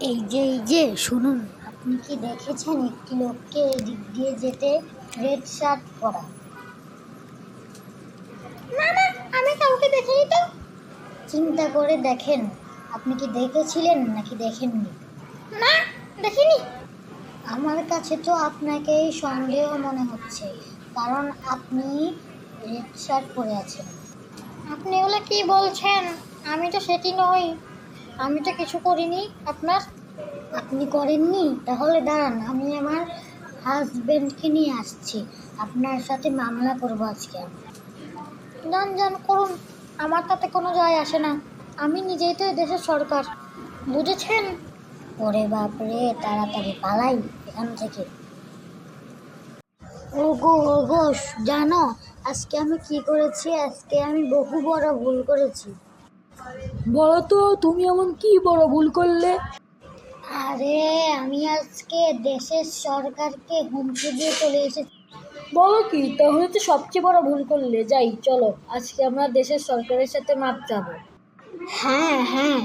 এই যে শুনুন, আপনি কি দেখেছেন একটি লোককে এদিক দিয়ে যেতে, রেড শার্ট পরা? না না, আমি কাউকে দেখিনি তো। চিন্তা করে দেখেন, আপনি কি দেখেছিলেন নাকি দেখেননি? না, দেখিনি। আমার কাছে তো আপনাকেই সন্দেহ মনে হচ্ছে, কারণ আপনি রেড শার্ট পরে আছেন। আপনি এগুলো কি বলছেন? আমি তো সেটি নই, আমি তো কিছু করিনি। আপনি করেননি? তাহলে দাঁড়ান, আমি আমার হাজবেন্ডকে নিয়ে আসছি, আপনার সাথে মামলা করবো আজকে। যান যান, করুন, আমার তাতে কোনো যায় আসে না। আমি নিজেই তো দেশের সরকার, বুঝেছেন? ওরে বাপরে, তাড়াতাড়ি পালাই এখান থেকে। ওগো ওগো, জানো আজকে আমি কি করেছি? আজকে আমি বহু বড় ভুল করেছি। বলো তো, তুমি এমন কি বড় ভুল করলে? আরে, আমি আজকে দেশের সরকারকে হুমকি দিয়ে চলে এসেছি। বলো কি? তাহলে তো সবচেয়ে বড় ভুল করলে। যাই, চলো আজকে আমরা দেশের সরকারের সাথে মাপ চাবো। হ্যাঁ হ্যাঁ,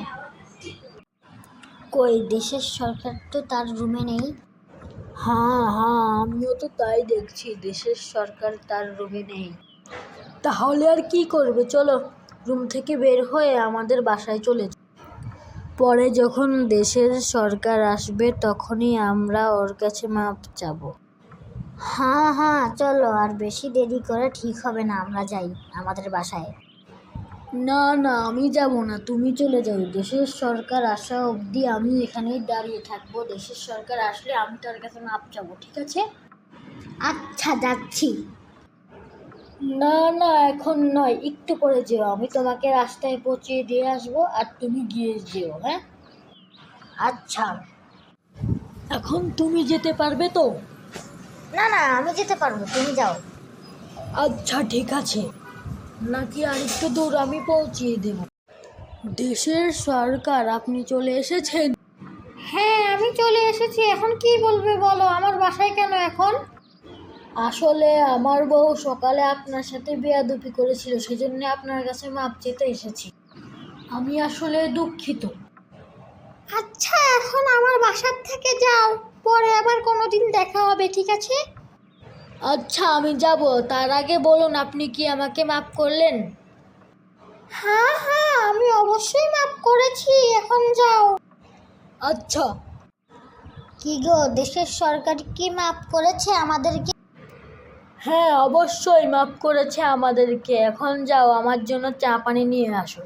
কই দেশের সরকার তো তার রুমে নেই। হ্যাঁ হ্যাঁ, আমিও তো তাই দেখছি, দেশের সরকার তার রুমে নেই। তাহলে আর কি করবে, চলো রুম থেকে বের হয়ে আমাদের বাসায় চলে যাই। পরে যখন দেশের সরকার আসবে তখনই আমরা ওর কাছে মাপ চাবো। হ্যাঁ হ্যাঁ, চলো, আর বেশি দেরি করে ঠিক হবে না, আমরা যাই আমাদের বাসায়। না না, আমি যাব না, তুমি চলে যাও। দেশের সরকার আসা অবধি আমি এখানেই দাঁড়িয়ে থাকবো। দেশের সরকার আসলে আমি তার কাছে মাপ চাবো, ঠিক আছে? আচ্ছা, যাচ্ছি। না না, এখন নয়, একটু পরে যেও। আমি তোমাকে রাস্তায় পৌঁছিয়ে দিয়ে আসবো আর তুমি গিয়ে যেও, হ্যাঁ? আচ্ছা। এখন তুমি যেতে পারবে তো? না না, আমি যেতে পারবো, তুমি যাও। আচ্ছা ঠিক আছে। নাকি আর একটু দূর, আমি পৌঁছিয়ে দেব। দেশের সরকার, আপনি চলে এসেছেন? হ্যাঁ, আমি চলে এসেছি। এখন কি বলবে বলো, আমার বাসায় কেন এখন? আসলে আমার বউ সকালে আপনার সাথে বেয়াদবি করেছিল, সেজন্য আপনার কাছে মাপ চেতে এসেছি। আমি আসলে দুঃখিত। আচ্ছা, এখন আমার বাসার থেকে যাও, পরে আবার কোনোদিন দেখা হবে, ঠিক আছে? আচ্ছা আমি যাব, তার আগে বলুন আপনি কি আমাকে মাপ করলেন? হ্যাঁ হ্যাঁ, আমি অবশ্যই মাফ করেছি, এখন যাও। আচ্ছা। কি গো, দেশের সরকার কি মাফ করেছে আমাদেরকে? হ্যাঁ, অবশ্যই মাপ করেছে আমাদেরকে। এখন যাও, আমার জন্য চা পানি নিয়ে আসো।